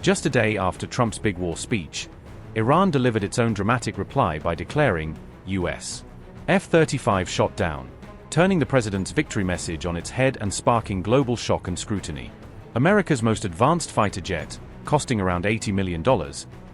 Just a day after Trump's big war speech, Iran delivered its own dramatic reply by declaring, U.S. F-35 shot down, turning the president's victory message on its head and sparking global shock and scrutiny. America's most advanced fighter jet, costing around $80 million,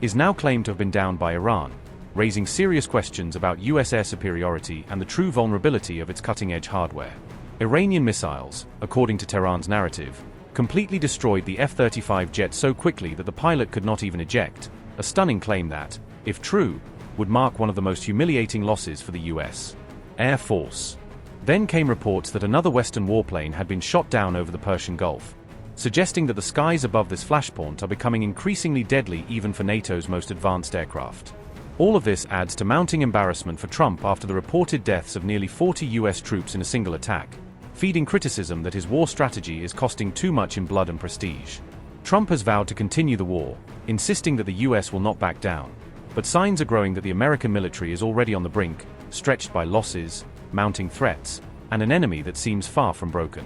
is now claimed to have been downed by Iran, raising serious questions about U.S. air superiority and the true vulnerability of its cutting-edge hardware. Iranian missiles, according to Tehran's narrative, completely destroyed the F-35 jet so quickly that the pilot could not even eject, a stunning claim that, if true, would mark one of the most humiliating losses for the U.S. Air Force. Then came reports that another Western warplane had been shot down over the Persian Gulf, suggesting that the skies above this flashpoint are becoming increasingly deadly even for NATO's most advanced aircraft. All of this adds to mounting embarrassment for Trump after the reported deaths of nearly 40 U.S. troops in a single attack, feeding criticism that his war strategy is costing too much in blood and prestige. Trump has vowed to continue the war, insisting that the U.S. will not back down. But signs are growing that the American military is already on the brink, stretched by losses, mounting threats, and an enemy that seems far from broken.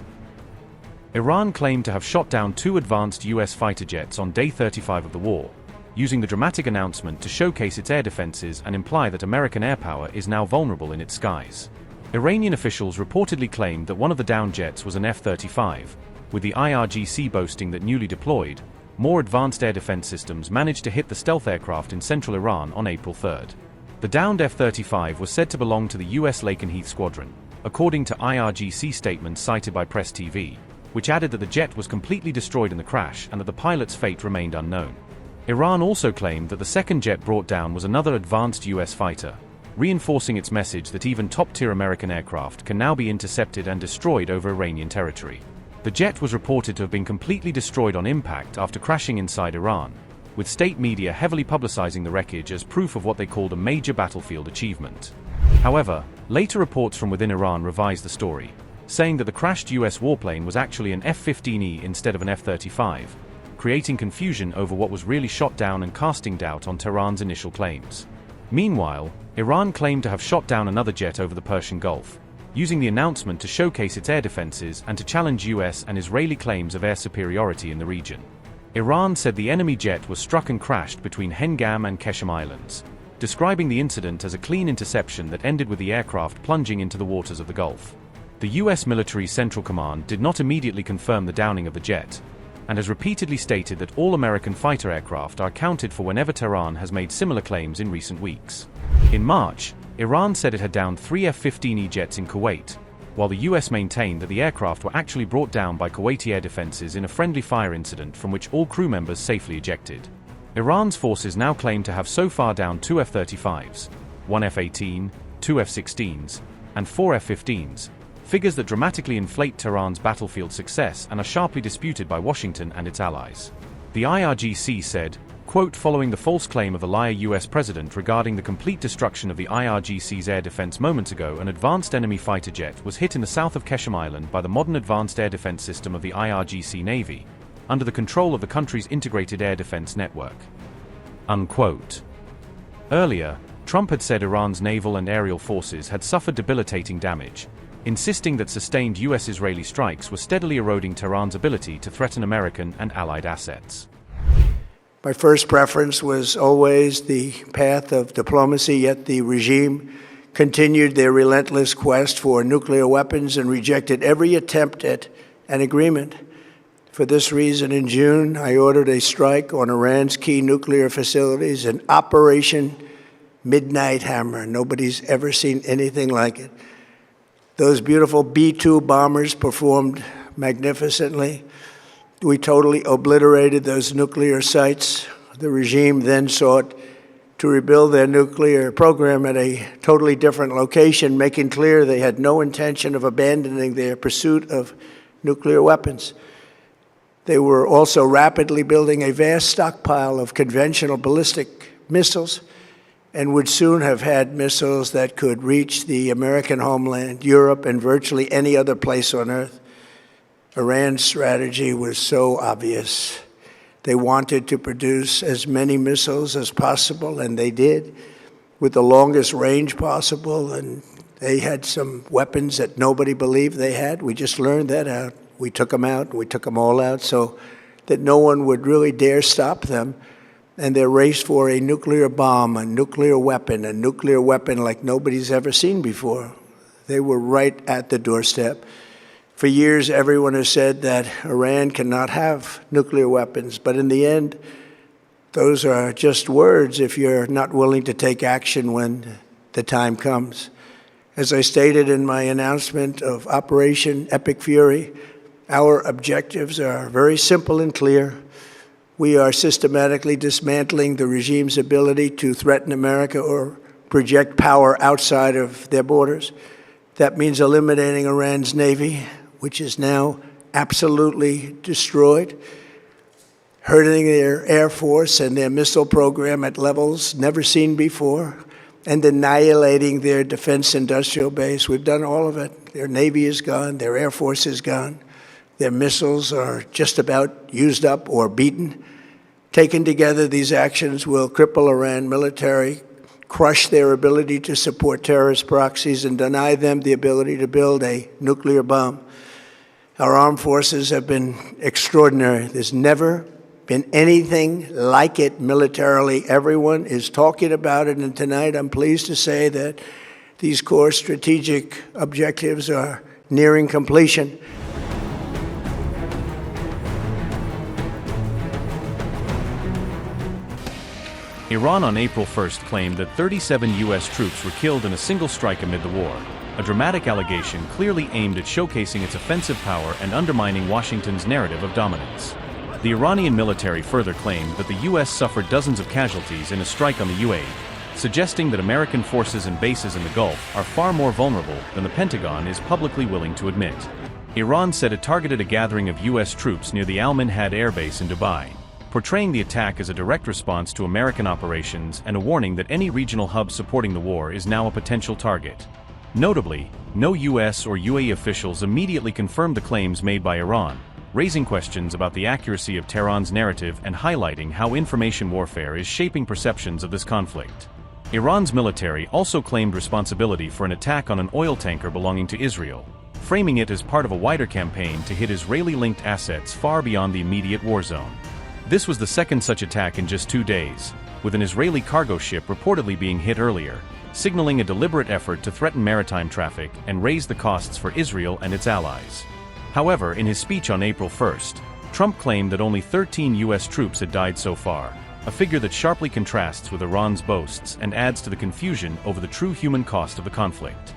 Iran claimed to have shot down 2 advanced U.S. fighter jets on day 35 of the war, using the dramatic announcement to showcase its air defenses and imply that American air power is now vulnerable in its skies. Iranian officials reportedly claimed that one of the downed jets was an F-35, with the IRGC boasting that newly deployed, more advanced air defense systems managed to hit the stealth aircraft in central Iran on April 3. The downed F-35 was said to belong to the U.S. Lakenheath squadron, according to IRGC statements cited by Press TV, which added that the jet was completely destroyed in the crash and that the pilot's fate remained unknown. Iran also claimed that the second jet brought down was another advanced U.S. fighter, reinforcing its message that even top-tier American aircraft can now be intercepted and destroyed over Iranian territory. The jet was reported to have been completely destroyed on impact after crashing inside Iran, with state media heavily publicizing the wreckage as proof of what they called a major battlefield achievement. However, later reports from within Iran revised the story, saying that the crashed U.S. warplane was actually an F-15E instead of an F-35, creating confusion over what was really shot down and casting doubt on Tehran's initial claims. Meanwhile, Iran claimed to have shot down another jet over the Persian Gulf, using the announcement to showcase its air defenses and to challenge U.S. and Israeli claims of air superiority in the region. Iran said the enemy jet was struck and crashed between Hengam and Keshem Islands, describing the incident as a clean interception that ended with the aircraft plunging into the waters of the Gulf. The U.S. military Central Command did not immediately confirm the downing of the jet, and has repeatedly stated that all American fighter aircraft are accounted for whenever Tehran has made similar claims in recent weeks. In March, Iran said it had downed 3 F-15E jets in Kuwait, while the U.S. maintained that the aircraft were actually brought down by Kuwaiti air defenses in a friendly fire incident from which all crew members safely ejected. Iran's forces now claim to have so far downed 2 F-35s, 1 F-18, 2 F-16s, and 4 F-15s, figures that dramatically inflate Tehran's battlefield success and are sharply disputed by Washington and its allies. The IRGC said, quote, following the false claim of a liar U.S. president regarding the complete destruction of the IRGC's air defense moments ago, an advanced enemy fighter jet was hit in the south of Keshem Island by the modern advanced air defense system of the IRGC Navy, under the control of the country's integrated air defense network. Unquote. Earlier, Trump had said Iran's naval and aerial forces had suffered debilitating damage, insisting that sustained U.S.-Israeli strikes were steadily eroding Tehran's ability to threaten American and allied assets. My first preference was always the path of diplomacy, yet the regime continued their relentless quest for nuclear weapons and rejected every attempt at an agreement. For this reason, in June, I ordered a strike on Iran's key nuclear facilities, an Operation Midnight Hammer. Nobody's ever seen anything like it. Those beautiful B-2 bombers performed magnificently. We totally obliterated those nuclear sites. The regime then sought to rebuild their nuclear program at a totally different location, making clear they had no intention of abandoning their pursuit of nuclear weapons. They were also rapidly building a vast stockpile of conventional ballistic missiles and would soon have had missiles that could reach the American homeland, Europe, and virtually any other place on Earth. Iran's strategy was so obvious. They wanted to produce as many missiles as possible, and they did, with the longest range possible, and they had some weapons that nobody believed they had. We just learned that out. We took them out. We took them all out. So that no one would really dare stop them, and their race for a nuclear bomb, a nuclear weapon like nobody's ever seen before. They were right at the doorstep. For years, everyone has said that Iran cannot have nuclear weapons, but in the end, those are just words if you're not willing to take action when the time comes. As I stated in my announcement of Operation Epic Fury, our objectives are very simple and clear. We are systematically dismantling the regime's ability to threaten America or project power outside of their borders. That means eliminating Iran's Navy, which is now absolutely destroyed, hurting their Air Force and their missile program at levels never seen before, and annihilating their defense industrial base. We've done all of it. Their Navy is gone, their Air Force is gone, their missiles are just about used up or beaten. Taken together, these actions will cripple Iran military, crush their ability to support terrorist proxies, and deny them the ability to build a nuclear bomb. Our armed forces have been extraordinary. There's never been anything like it militarily. Everyone is talking about it, and tonight I'm pleased to say that these core strategic objectives are nearing completion. Iran on April 1st claimed that 37 U.S. troops were killed in a single strike amid the war, a dramatic allegation clearly aimed at showcasing its offensive power and undermining Washington's narrative of dominance. The Iranian military further claimed that the U.S. suffered dozens of casualties in a strike on the UAE, suggesting that American forces and bases in the Gulf are far more vulnerable than the Pentagon is publicly willing to admit. Iran said it targeted a gathering of U.S. troops near the Al Minhad Air Base in Dubai, portraying the attack as a direct response to American operations and a warning that any regional hub supporting the war is now a potential target. Notably, no U.S. or UAE officials immediately confirmed the claims made by Iran, raising questions about the accuracy of Tehran's narrative and highlighting how information warfare is shaping perceptions of this conflict. Iran's military also claimed responsibility for an attack on an oil tanker belonging to Israel, framing it as part of a wider campaign to hit Israeli-linked assets far beyond the immediate war zone. This was the second such attack in just 2 days, with an Israeli cargo ship reportedly being hit earlier, signaling a deliberate effort to threaten maritime traffic and raise the costs for Israel and its allies. However, in his speech on April 1st, Trump claimed that only 13 U.S. troops had died so far, a figure that sharply contrasts with Iran's boasts and adds to the confusion over the true human cost of the conflict.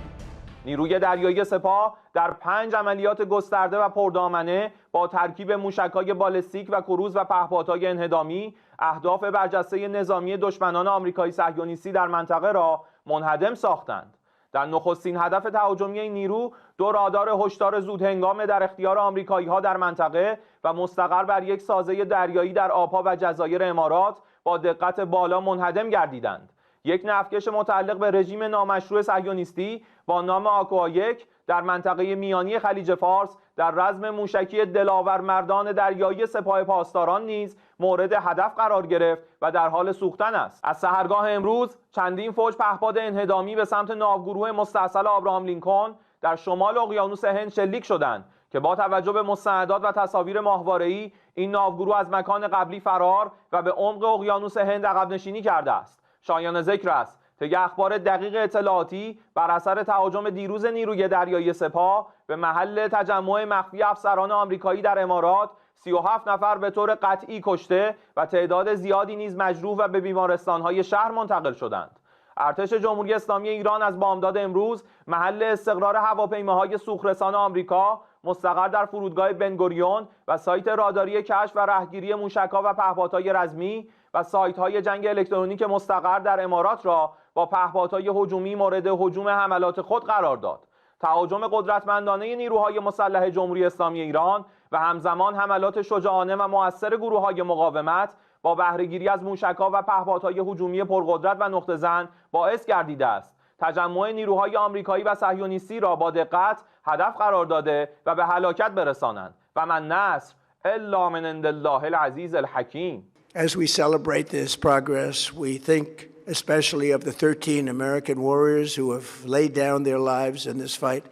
نیروی دریایی سپاه در 5 عملیات گسترده و پردامنه با ترکیب موشک‌های بالستیک و کروز و پهپادهای انهدامی اهداف برجسته نظامی دشمنان آمریکایی صهیونیستی در منطقه را منهدم ساختند. در نخستین هدف تهاجمی این نیرو 2 رادار هشدار زودهنگام در اختیار آمریکایی‌ها در منطقه و مستقر بر یک سازه دریایی در آبها و جزایر امارات با دقت بالا منهدم گردیدند. یک نفتکش متعلق به رژیم نامشروع صهیونیستی با نام آکوا-1 در منطقه میانی خلیج فارس در رزم موشکی دلاور مردان دریایی سپاه پاسداران نیز مورد هدف قرار گرفت و در حال سوختن است. از سحرگاه امروز چندین فوج پهپاد انهدامی به سمت ناوگروه مستاصل آبراهام لینکلن در شمال اقیانوس هند شلیک شدند که با توجه به مستندات و تصاویر ماهواره‌ای این ناوگروه از مکان قبلی فرار و به عمق اقیانوس هند عقب نشینی کرده است. شایان ذکر است طی اخبار دقیق اطلاعاتی بر اثر تهاجم دیروز نیروی دریایی سپاه به محل تجمع مخفی افسران آمریکایی در امارات 37 نفر به طور قطعی کشته و تعداد زیادی نیز مجروح و به بیمارستان‌های شهر منتقل شدند. ارتش جمهوری اسلامی ایران از بامداد امروز محل استقرار هواپیماهای سوخرسان آمریکا مستقر در فرودگاه بنگوریون و سایت راداری کشف و رهگیری موشک‌ها و پهپادهای رزمی و سایت‌های جنگ الکترونیک مستقر در امارات را با پهپادهای هجومی مورد هجوم حملات خود قرار داد. تهاجم قدرتمندانه نیروهای مسلح جمهوری اسلامی ایران و همزمان حملات شجاعانه و مؤثر گروه‌های مقاومت با بهره‌گیری از موشک‌ها و پهپادهای هجومی پرقدرت و نقطه‌زن باعث گردیده است تجمع نیروهای آمریکایی و صهیونیستی را با دقت هدف قرار داده و به هلاکت برسانند و من نصر الا من عند الله العزیز الحکیم. As we celebrate this progress, we think especially of the 13 American warriors who have laid down their lives in this fight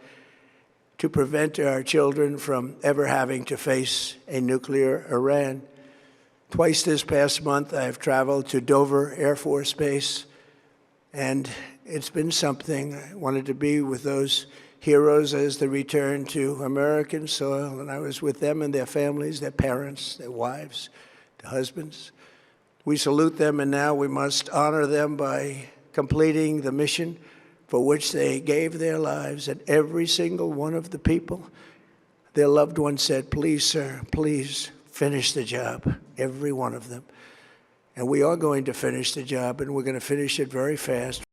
to prevent our children from ever having to face a nuclear Iran. Twice this past month, I've traveled to Dover Air Force Base, and it's been something. I wanted to be with those heroes as they return to American soil, and I was with them and their families, their parents, their wives, their husbands. We salute them, and now we must honor them by completing the mission for which they gave their lives. And every single one of the people, their loved ones said, please, sir, please finish the job, every one of them. And we are going to finish the job, and we're going to finish it very fast.